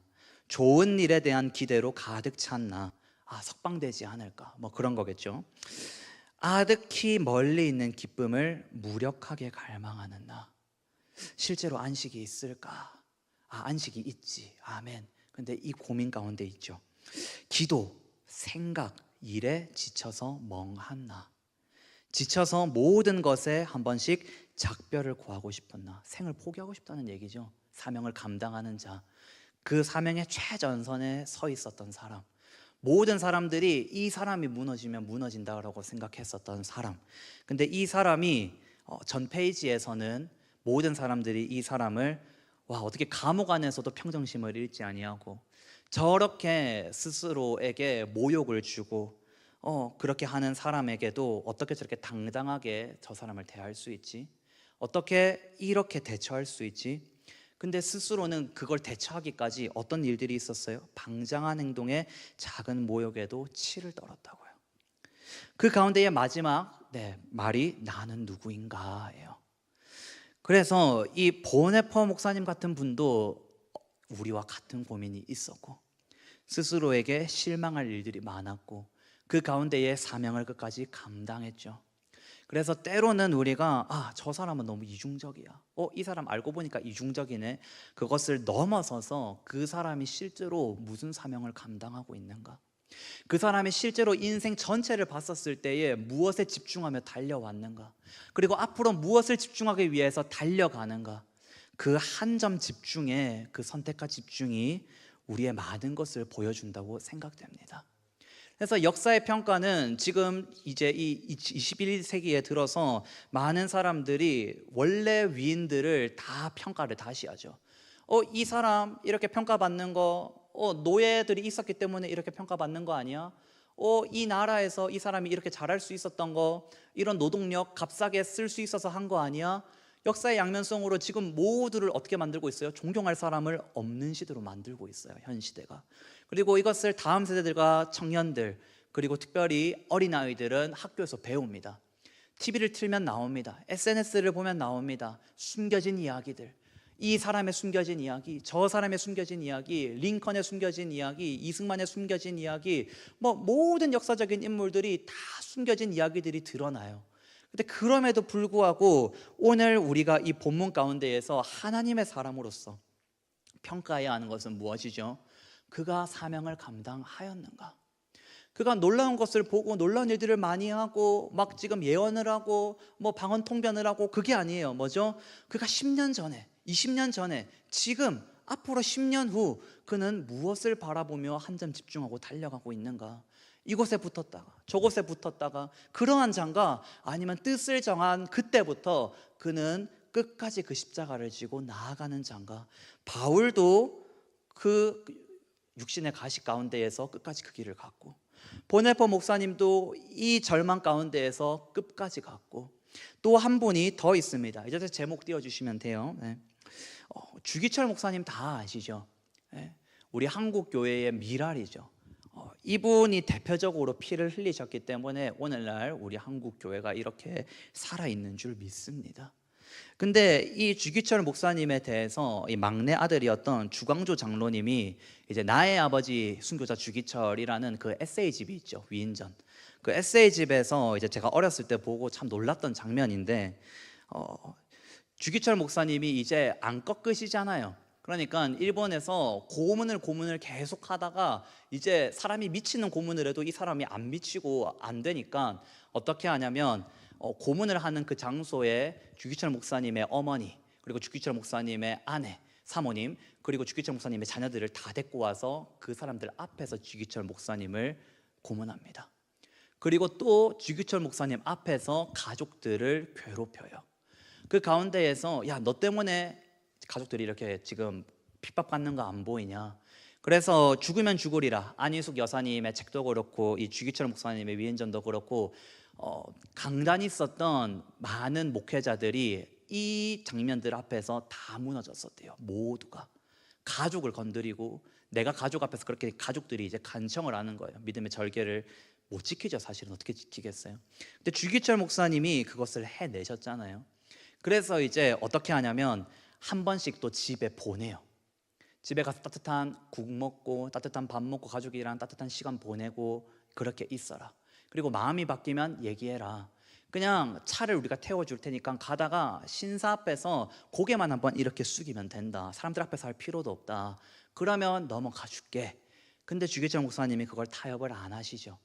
좋은 일에 대한 기대로 가득 찬 나, 석방되지 않을까, 뭐 그런 거겠죠. 아득히 멀리 있는 기쁨을 무력하게 갈망하는 나, 실제로 안식이 있을까? 안식이 있지, 아멘. 근데 이 고민 가운데 있죠. 기도, 생각, 일에 지쳐서 멍한 나, 지쳐서 모든 것에 한 번씩 작별을 구하고 싶은 나, 생을 포기하고 싶다는 얘기죠. 사명을 감당하는 자, 그 사명의 최전선에 서 있었던 사람, 모든 사람들이 이 사람이 무너지면 무너진다라고 생각했었던 사람. 근데 이 사람이 전 페이지에서는 모든 사람들이 이 사람을 어떻게 감옥 안에서도 평정심을 잃지 아니하고 저렇게 스스로에게 모욕을 주고 그렇게 하는 사람에게도 어떻게 저렇게 당당하게 저 사람을 대할 수 있지? 어떻게 이렇게 대처할 수 있지? 근데 스스로는 그걸 대처하기까지 어떤 일들이 있었어요? 방장한 행동에 작은 모욕에도 치를 떨었다고요. 그 가운데의 마지막 말이 나는 누구인가예요. 그래서 이 보네퍼 목사님 같은 분도 우리와 같은 고민이 있었고 스스로에게 실망할 일들이 많았고 그 가운데의 사명을 끝까지 감당했죠. 그래서 때로는 우리가 저 사람은 너무 이중적이야, 이 사람 알고 보니까 이중적이네, 그것을 넘어서서 그 사람이 실제로 무슨 사명을 감당하고 있는가, 그 사람이 실제로 인생 전체를 봤었을 때에 무엇에 집중하며 달려왔는가, 그리고 앞으로 무엇을 집중하기 위해서 달려가는가, 그 한 점 집중에 그 선택과 집중이 우리의 많은 것을 보여준다고 생각됩니다. 그래서 역사의 평가는 지금 이제 이 21세기에 들어서 많은 사람들이 원래 위인들을 다 평가를 다시 하죠. 이 사람 이렇게 평가받는 거, 노예들이 있었기 때문에 이렇게 평가받는 거 아니야? 이 나라에서 이 사람이 이렇게 잘할 수 있었던 거, 이런 노동력 값싸게 쓸 수 있어서 한 거 아니야? 역사의 양면성으로 지금 모두를 어떻게 만들고 있어요? 존경할 사람을 없는 시대로 만들고 있어요, 현 시대가. 그리고 이것을 다음 세대들과 청년들, 그리고 특별히 어린아이들은 학교에서 배웁니다. TV를 틀면 나옵니다. SNS를 보면 나옵니다. 숨겨진 이야기들, 이 사람의 숨겨진 이야기, 저 사람의 숨겨진 이야기, 링컨의 숨겨진 이야기, 이승만의 숨겨진 이야기, 모든 역사적인 인물들이 다 숨겨진 이야기들이 드러나요. 근데 그럼에도 불구하고 오늘 우리가 이 본문 가운데에서 하나님의 사람으로서 평가해야 하는 것은 무엇이죠? 그가 사명을 감당하였는가? 그가 놀라운 것을 보고 놀라운 일들을 많이 하고 막 지금 예언을 하고 방언 통변을 하고 그게 아니에요. 뭐죠? 그가 10년 전에, 20년 전에, 지금 앞으로 10년 후 그는 무엇을 바라보며 한 점 집중하고 달려가고 있는가? 이곳에 붙었다가 저곳에 붙었다가 그러한 장가, 아니면 뜻을 정한 그때부터 그는 끝까지 그 십자가를 지고 나아가는 장가. 바울도 그 육신의 가시 가운데에서 끝까지 그 길을 갔고, 보네퍼 목사님도 이 절망 가운데에서 끝까지 갔고, 또 한 분이 더 있습니다. 이제 제목 띄워주시면 돼요. 네. 주기철 목사님 다 아시죠? 네. 우리 한국 교회의 미랄이죠. 이분이 대표적으로 피를 흘리셨기 때문에 오늘날 우리 한국 교회가 이렇게 살아있는 줄 믿습니다. 근데 이 주기철 목사님에 대해서 이 막내 아들이었던 주광조 장로님이 이제 나의 아버지 순교자 주기철이라는 그 에세이집이 있죠. 위인전. 그 에세이집에서 이제 제가 어렸을 때 보고 참 놀랐던 장면인데, 주기철 목사님이 이제 안 꺾으시잖아요. 그러니까 일본에서 고문을 계속 하다가 이제 사람이 미치는 고문을 해도 이 사람이 안 미치고 안 되니까 어떻게 하냐면, 고문을 하는 그 장소에 주기철 목사님의 어머니, 그리고 주기철 목사님의 아내, 사모님, 그리고 주기철 목사님의 자녀들을 다 데리고 와서 그 사람들 앞에서 주기철 목사님을 고문합니다. 그리고 또 주기철 목사님 앞에서 가족들을 괴롭혀요. 그 가운데에서 야, 너 때문에 가족들이 이렇게 지금 핍박받는 거 안 보이냐? 그래서 죽으면 죽으리라, 안희숙 여사님의 책도 그렇고 이 주기철 목사님의 위인전도 그렇고 강단이 있었던 많은 목회자들이 이 장면들 앞에서 다 무너졌었대요. 모두가 가족을 건드리고, 내가 가족 앞에서 그렇게 가족들이 이제 간청을 하는 거예요. 믿음의 절개를 못 지키죠. 사실은 어떻게 지키겠어요? 근데 주기철 목사님이 그것을 해내셨잖아요. 그래서 이제 어떻게 하냐면 한 번씩 또 집에 보내요. 집에 가서 따뜻한 국 먹고 따뜻한 밥 먹고 가족이랑 따뜻한 시간 보내고 그렇게 있어라. 그리고 마음이 바뀌면 얘기해라. 그냥 차를 우리가 태워줄 테니까 가다가 신사 앞에서 고개만 한번 이렇게 숙이면 된다. 사람들 앞에서 할 필요도 없다. 그러면 넘어가 줄게. 근데 주기철 목사님이 그걸 타협을 안 하시죠.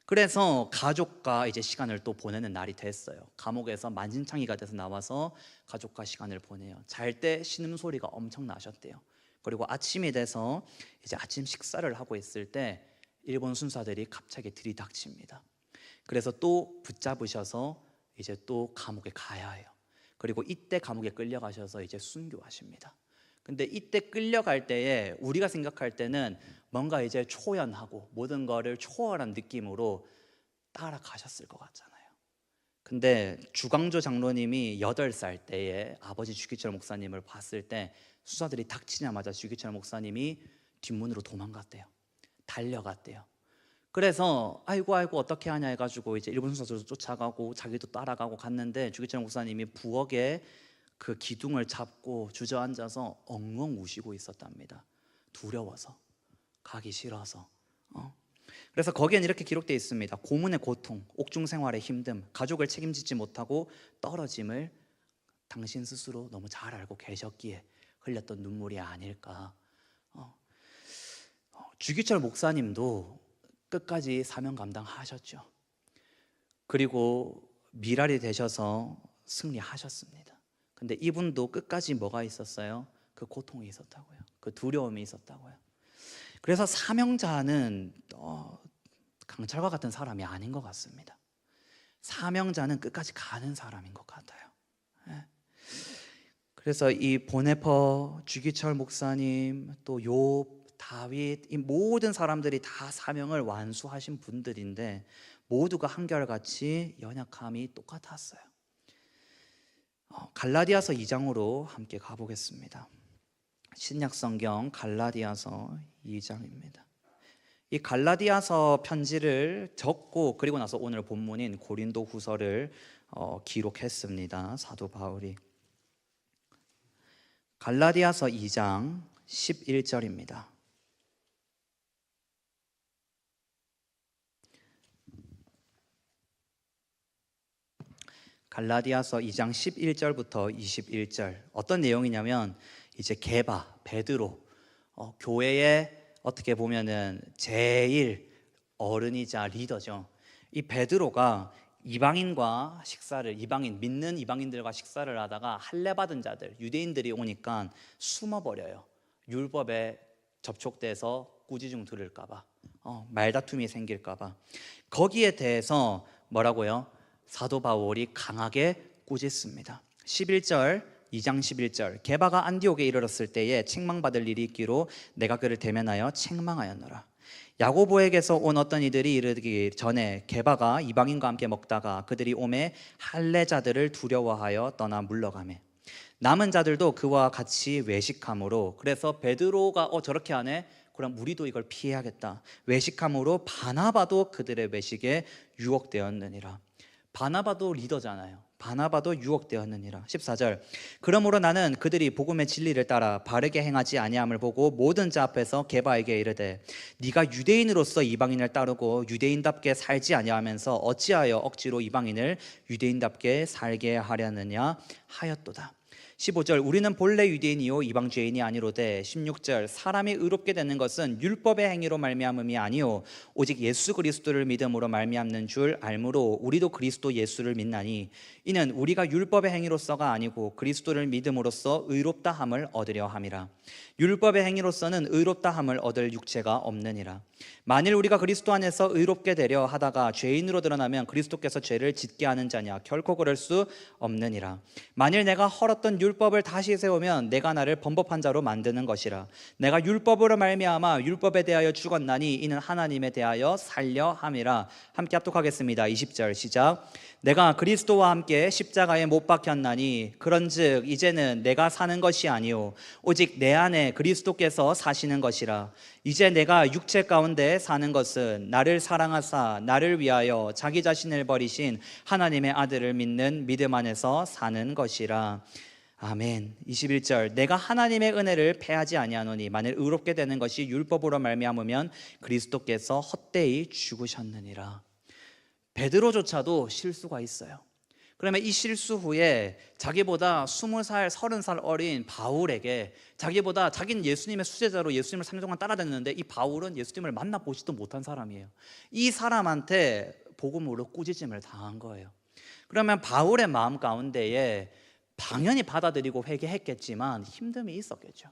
그래서 가족과 이제 시간을 또 보내는 날이 됐어요. 감옥에서 만신창이가 돼서 나와서 가족과 시간을 보내요. 잘 때 신음소리가 엄청 나셨대요. 그리고 아침이 돼서 이제 아침 식사를 하고 있을 때 일본 순사들이 갑자기 들이닥칩니다. 그래서 또 붙잡으셔서 이제 또 감옥에 가야 해요. 그리고 이때 감옥에 끌려가셔서 이제 순교하십니다. 근데 이때 끌려갈 때에 우리가 생각할 때는 뭔가 이제 초연하고 모든 거를 초월한 느낌으로 따라가셨을 것 같잖아요. 근데 주광조 장로님이 8살 때에 아버지 주기철 목사님을 봤을 때 수사들이 닥치자마자 주기철 목사님이 뒷문으로 도망갔대요. 달려갔대요. 그래서 아이고 어떻게 하냐 해가지고 이제 일본 수사들도 쫓아가고 자기도 따라가고 갔는데 주기철 목사님이 부엌에 그 기둥을 잡고 주저앉아서 엉엉 우시고 있었답니다. 두려워서, 가기 싫어서. 그래서 거기엔 이렇게 기록되어 있습니다. 고문의 고통, 옥중 생활의 힘듦, 가족을 책임지지 못하고 떨어짐을 당신 스스로 너무 잘 알고 계셨기에 흘렸던 눈물이 아닐까. 주기철 목사님도 끝까지 사명 감당하셨죠. 그리고 미랄이 되셔서 승리하셨습니다. 근데 이분도 끝까지 뭐가 있었어요? 그 고통이 있었다고요. 그 두려움이 있었다고요. 그래서 사명자는 강철과 같은 사람이 아닌 것 같습니다. 사명자는 끝까지 가는 사람인 것 같아요. 그래서 이 보네퍼, 주기철 목사님, 또 욥, 다윗, 이 모든 사람들이 다 사명을 완수하신 분들인데 모두가 한결같이 연약함이 똑같았어요. 갈라디아서 2장으로 함께 가보겠습니다. 신약성경 갈라디아서 2장입니다. 이 갈라디아서 편지를 적고 그리고 나서 오늘 본문인 고린도 후서를 기록했습니다. 사도 바울이. 갈라디아서 2장 11절입니다. 갈라디아서 2장 11절부터 21절 어떤 내용이냐면 이제 게바, 베드로 교회의 어떻게 보면은 제일 어른이자 리더죠. 이 베드로가 이방인과 식사를 믿는 이방인들과 식사를 하다가 할례 받은 자들 유대인들이 오니까 숨어버려요. 율법에 접촉돼서 꾸지중 들을까봐 말다툼이 생길까봐 거기에 대해서 뭐라고요? 사도 바울이 강하게 꾸짖습니다. 11절 2장 11절 게바가 안디옥에 이르렀을 때에 책망받을 일이 있기로 내가 그를 대면하여 책망하였노라. 야고보에게서 온 어떤 이들이 이르기 전에 게바가 이방인과 함께 먹다가 그들이 오매 할례자들을 두려워하여 떠나 물러가매 남은 자들도 그와 같이 외식함으로, 그래서 베드로가 저렇게 하네, 그럼 우리도 이걸 피해야겠다, 외식함으로 바나바도 그들의 외식에 유혹되었느니라. 바나바도 리더잖아요. 바나바도 유혹되었느니라. 14절, 그러므로 나는 그들이 복음의 진리를 따라 바르게 행하지 아니함을 보고 모든 자 앞에서 게바에게 이르되 네가 유대인으로서 이방인을 따르고 유대인답게 살지 아니하면서 어찌하여 억지로 이방인을 유대인답게 살게 하려느냐 하였도다. 15절, 우리는 본래 유대인이요 이방 죄인이 아니로되. 16절, 사람이 의롭게 되는 것은 율법의 행위로 말미암음이 아니요 오직 예수 그리스도를 믿음으로 말미암는 줄 알므로 우리도 그리스도 예수를 믿나니 이는 우리가 율법의 행위로서가 아니고 그리스도를 믿음으로써 의롭다 함을 얻으려 함이라. 율법의 행위로서는 의롭다 함을 얻을 육체가 없느니라. 만일 우리가 그리스도 안에서 의롭게 되려 하다가 죄인으로 드러나면 그리스도께서 죄를 짓게 하는 자냐? 결코 그럴 수 없느니라. 만일 내가 헐었던 율법을 다시 세우면 내가 나를 범법한 자로 만드는 것이라. 내가 율법으로 말미암아 율법에 대하여 죽었나니 이는 하나님에 대하여 살려 함이라. 함께 합독하겠습니다. 20절 시작. 내가 그리스도와 함께 십자가에 못 박혔나니 그런즉 이제는 내가 사는 것이 아니요 오직 내 안에 그리스도께서 사시는 것이라. 이제 내가 육체 가운데 사는 것은 나를 사랑하사 나를 위하여 자기 자신을 버리신 하나님의 아들을 믿는 믿음 안에서 사는 것이라. 아멘. 21절, 내가 하나님의 은혜를 패하지 아니하노니 만일 의롭게 되는 것이 율법으로 말미암으면 그리스도께서 헛되이 죽으셨느니라. 베드로조차도 실수가 있어요. 그러면 이 실수 후에 자기보다 20살, 30살 어린 바울에게 자기는 예수님의 수제자로 예수님을 3년 동안 따라다녔는데 이 바울은 예수님을 만나보지도 못한 사람이에요. 이 사람한테 복음으로 꾸짖음을 당한 거예요. 그러면 바울의 마음 가운데에 당연히 받아들이고 회개했겠지만 힘듦이 있었겠죠.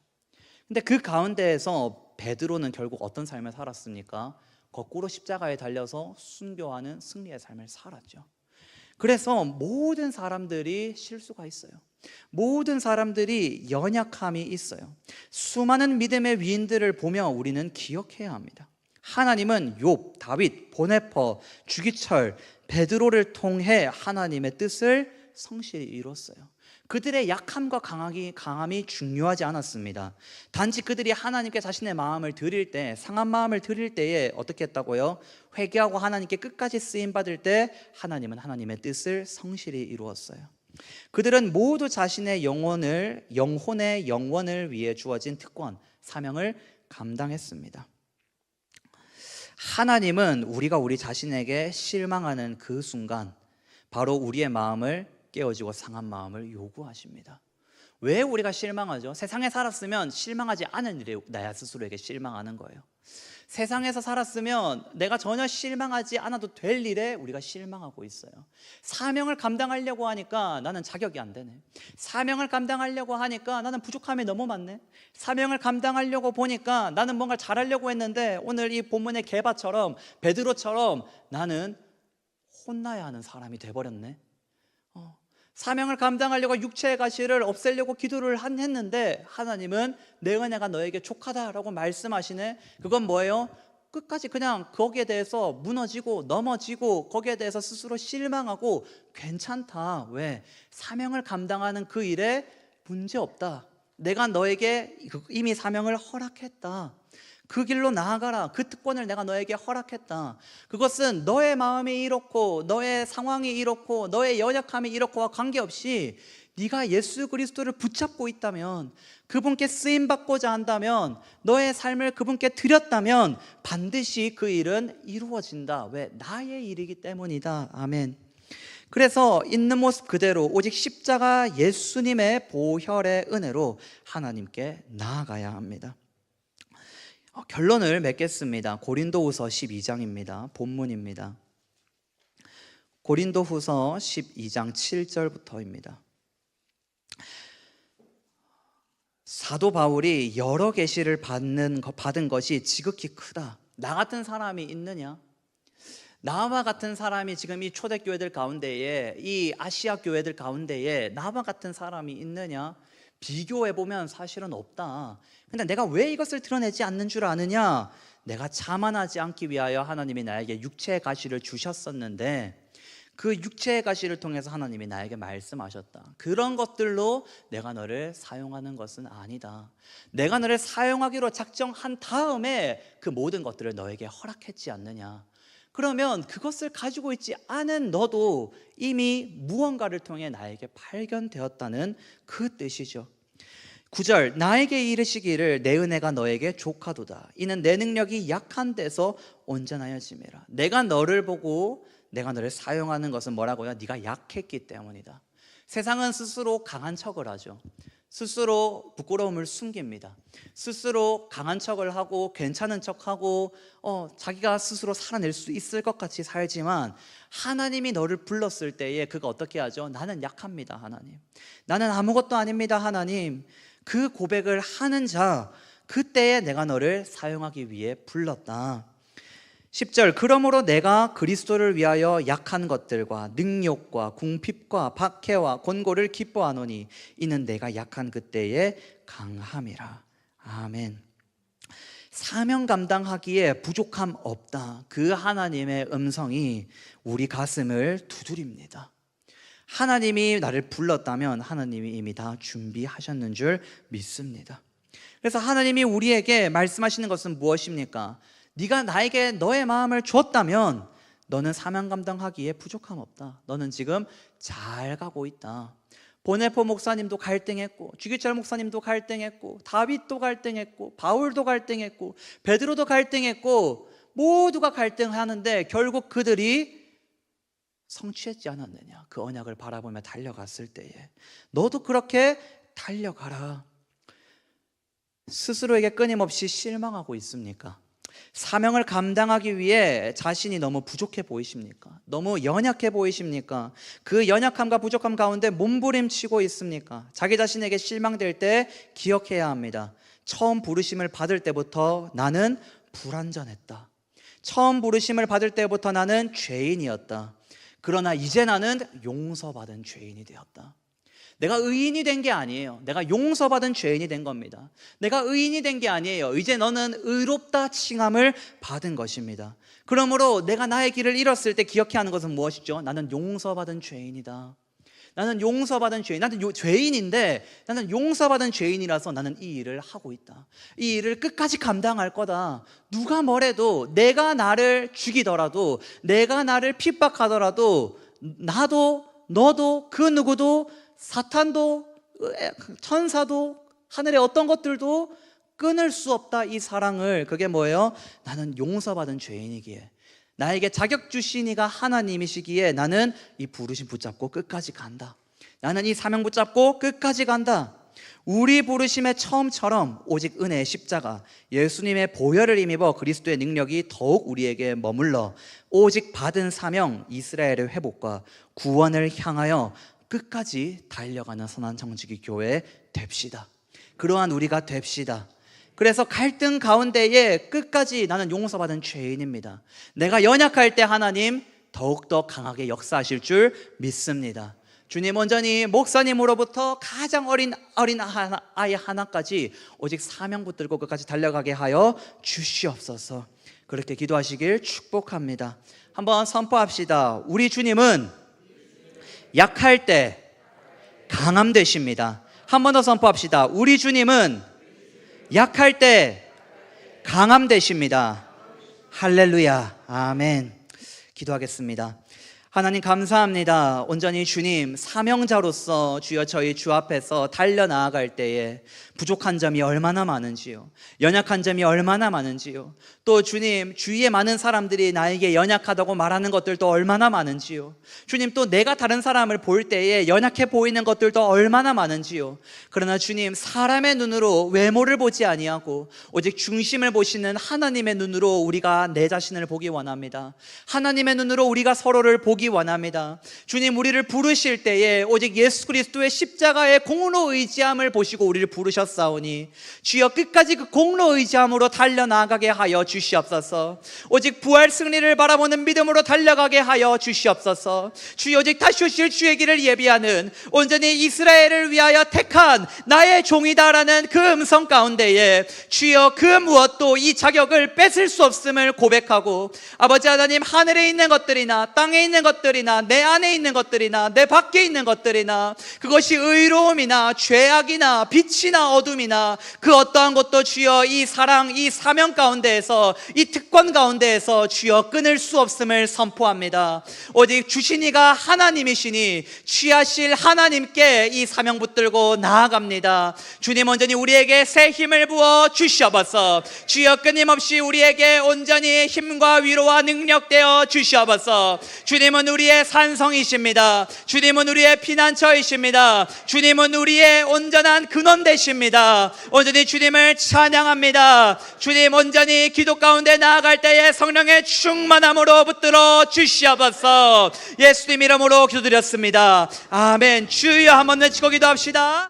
근데 그 가운데에서 베드로는 결국 어떤 삶을 살았습니까? 거꾸로 십자가에 달려서 순교하는 승리의 삶을 살았죠. 그래서 모든 사람들이 실수가 있어요. 모든 사람들이 연약함이 있어요. 수많은 믿음의 위인들을 보며 우리는 기억해야 합니다. 하나님은 욥, 다윗, 보네퍼, 주기철, 베드로를 통해 하나님의 뜻을 성실히 이뤘어요. 그들의 약함과 강함이 중요하지 않았습니다. 단지 그들이 하나님께 자신의 마음을 드릴 때, 상한 마음을 드릴 때에 어떻게 했다고요? 회개하고 하나님께 끝까지 쓰임받을 때 하나님은 하나님의 뜻을 성실히 이루었어요. 그들은 모두 자신의 영혼의 영원을 위해 주어진 특권, 사명을 감당했습니다. 하나님은 우리가 우리 자신에게 실망하는 그 순간 바로 우리의 마음을 깨어지고 상한 마음을 요구하십니다. 왜 우리가 실망하죠? 세상에 살았으면 실망하지 않은 일에 나 스스로에게 실망하는 거예요. 세상에서 살았으면 내가 전혀 실망하지 않아도 될 일에 우리가 실망하고 있어요. 사명을 감당하려고 하니까 나는 자격이 안 되네. 사명을 감당하려고 하니까 나는 부족함이 너무 많네. 사명을 감당하려고 보니까 나는 뭔가 잘하려고 했는데 오늘 이 본문의 게바처럼 베드로처럼 나는 혼나야 하는 사람이 돼버렸네. 사명을 감당하려고 육체의 가시를 없애려고 기도를 했는데 하나님은 내 은혜가 너에게 족하다라고 말씀하시네. 그건 뭐예요? 끝까지 그냥 거기에 대해서 무너지고 넘어지고 거기에 대해서 스스로 실망하고 괜찮다. 왜? 사명을 감당하는 그 일에 문제없다. 내가 너에게 이미 사명을 허락했다. 그 길로 나아가라. 그 특권을 내가 너에게 허락했다. 그것은 너의 마음이 이렇고 너의 상황이 이렇고 너의 연약함이 이렇고와 관계없이 네가 예수 그리스도를 붙잡고 있다면, 그분께 쓰임받고자 한다면, 너의 삶을 그분께 드렸다면 반드시 그 일은 이루어진다. 왜? 나의 일이기 때문이다. 아멘. 그래서 있는 모습 그대로 오직 십자가 예수님의 보혈의 은혜로 하나님께 나아가야 합니다. 결론을 맺겠습니다. 고린도후서 12장입니다. 본문입니다. 고린도후서 12장 7절부터입니다. 사도 바울이 여러 계시를 받은 것이 지극히 크다. 나 같은 사람이 있느냐? 나와 같은 사람이 지금 이 초대교회들 가운데에, 이 아시아 교회들 가운데에 나와 같은 사람이 있느냐? 비교해보면 사실은 없다. 근데 내가 왜 이것을 드러내지 않는 줄 아느냐? 내가 자만하지 않기 위하여 하나님이 나에게 육체의 가시를 주셨었는데 그 육체의 가시를 통해서 하나님이 나에게 말씀하셨다. 그런 것들로 내가 너를 사용하는 것은 아니다. 내가 너를 사용하기로 작정한 다음에 그 모든 것들을 너에게 허락했지 않느냐. 그러면 그것을 가지고 있지 않은 너도 이미 무언가를 통해 나에게 발견되었다는 그 뜻이죠. 9절, 나에게 이르시기를 내 은혜가 너에게 족하도다. 이는 내 능력이 약한 데서 온전하여짐이라. 내가 너를 보고 내가 너를 사용하는 것은 뭐라고요? 네가 약했기 때문이다. 세상은 스스로 강한 척을 하죠. 스스로 부끄러움을 숨깁니다. 스스로 강한 척을 하고 괜찮은 척하고 자기가 스스로 살아낼 수 있을 것 같이 살지만 하나님이 너를 불렀을 때에 그가 어떻게 하죠? 나는 약합니다, 하나님. 나는 아무것도 아닙니다, 하나님. 그 고백을 하는 자, 그때에 내가 너를 사용하기 위해 불렀다. 10절, 그러므로 내가 그리스도를 위하여 약한 것들과 능욕과 궁핍과 박해와 권고를 기뻐하노니 이는 내가 약한 그때에 강함이라. 아멘. 사명 감당하기에 부족함 없다. 그 하나님의 음성이 우리 가슴을 두드립니다. 하나님이 나를 불렀다면 하나님이 이미 다 준비하셨는 줄 믿습니다. 그래서 하나님이 우리에게 말씀하시는 것은 무엇입니까? 네가 나에게 너의 마음을 줬다면 너는 사명 감당하기에 부족함 없다. 너는 지금 잘 가고 있다. 보네포 목사님도 갈등했고, 주기철 목사님도 갈등했고, 다윗도 갈등했고, 바울도 갈등했고, 베드로도 갈등했고, 모두가 갈등하는데 결국 그들이 성취했지 않았느냐? 그 언약을 바라보며 달려갔을 때에 너도 그렇게 달려가라. 스스로에게 끊임없이 실망하고 있습니까? 사명을 감당하기 위해 자신이 너무 부족해 보이십니까? 너무 연약해 보이십니까? 그 연약함과 부족함 가운데 몸부림치고 있습니까? 자기 자신에게 실망될 때 기억해야 합니다. 처음 부르심을 받을 때부터 나는 불완전했다. 처음 부르심을 받을 때부터 나는 죄인이었다. 그러나 이제 나는 용서받은 죄인이 되었다. 내가 의인이 된 게 아니에요. 내가 용서받은 죄인이 된 겁니다. 내가 의인이 된 게 아니에요. 이제 너는 의롭다 칭함을 받은 것입니다. 그러므로 내가 나의 길을 잃었을 때 기억해야 하는 것은 무엇이죠? 나는 용서받은 죄인이다. 나는 용서받은 죄인. 나는 죄인인데 나는 용서받은 죄인이라서 나는 이 일을 하고 있다. 이 일을 끝까지 감당할 거다. 누가 뭐래도, 내가 나를 죽이더라도, 내가 나를 핍박하더라도, 나도 너도 그 누구도, 사탄도 천사도 하늘의 어떤 것들도 끊을 수 없다. 이 사랑을. 그게 뭐예요? 나는 용서받은 죄인이기에, 나에게 자격 주신 이가 하나님이시기에 나는 이 부르심 붙잡고 끝까지 간다. 나는 이 사명 붙잡고 끝까지 간다. 우리 부르심의 처음처럼 오직 은혜의 십자가, 예수님의 보혈을 힘입어 그리스도의 능력이 더욱 우리에게 머물러 오직 받은 사명, 이스라엘의 회복과 구원을 향하여 끝까지 달려가는 선한 청지기 교회 됩시다. 그러한 우리가 됩시다. 그래서 갈등 가운데에 끝까지 나는 용서받은 죄인입니다. 내가 연약할 때 하나님 더욱더 강하게 역사하실 줄 믿습니다. 주님, 온전히 목사님으로부터 가장 어린 아이 하나까지 오직 사명 붙들고 끝까지 달려가게 하여 주시옵소서. 그렇게 기도하시길 축복합니다. 한번 선포합시다. 우리 주님은 약할 때 강함 되십니다. 한 번 더 선포합시다. 우리 주님은 약할 때 강함 되십니다. 할렐루야. 아멘. 기도하겠습니다. 하나님 감사합니다. 온전히 주님 사명자로서 주여 저희 주 앞에서 달려나아갈 때에 부족한 점이 얼마나 많은지요, 연약한 점이 얼마나 많은지요, 또 주님 주위에 많은 사람들이 나에게 연약하다고 말하는 것들도 얼마나 많은지요, 주님 또 내가 다른 사람을 볼 때에 연약해 보이는 것들도 얼마나 많은지요. 그러나 주님 사람의 눈으로 외모를 보지 아니하고 오직 중심을 보시는 하나님의 눈으로 우리가 내 자신을 보기 원합니다. 하나님의 눈으로 우리가 서로를 보기 오기 원합니다. 주님, 우리를 부르실 때에 오직 예수 그리스도의 십자가의 공로 의지함을 보시고 우리를 부르셨사오니 주여 끝까지 그 공로 의지함으로 달려나가게 하여 주시옵소서. 오직 부활 승리를 바라보는 믿음으로 달려가게 하여 주시옵소서. 주여, 오직 다시 오실 주의 길을 예비하는 온전히 이스라엘을 위하여 택한 나의 종이다라는 그 음성 가운데에 주여 그 무엇도 이 자격을 뺏을 수 없음을 고백하고, 아버지 하나님, 하늘에 있는 것들이나 땅에 있는 것들이나 내 안에 있는 것들이나 내 밖에 있는 것들이나 그것이 의로움이나 죄악이나 빛이나 어둠이나 그 어떠한 것도 주여 이 사랑, 이 사명 가운데에서, 이 특권 가운데에서 주여 끊을 수 없음을 선포합니다. 오직 주신 이가 하나님이시니 취하실 하나님께 이 사명 붙들고 나아갑니다. 주님, 온전히 우리에게 새 힘을 부어 주시옵소서. 주여, 끊임없이 우리에게 온전히 힘과 위로와 능력되어 주시옵소서. 주님은 우리의 산성이십니다. 주님은 우리의 피난처이십니다. 주님은 우리의 온전한 근원 되십니다. 온전히 주님을 찬양합니다. 주님, 온전히 기도 가운데 나아갈 때에 성령의 충만함으로 붙들어 주시옵소서. 예수님 이름으로 기도드렸습니다. 아멘. 주여, 한번 외치고 기도합시다.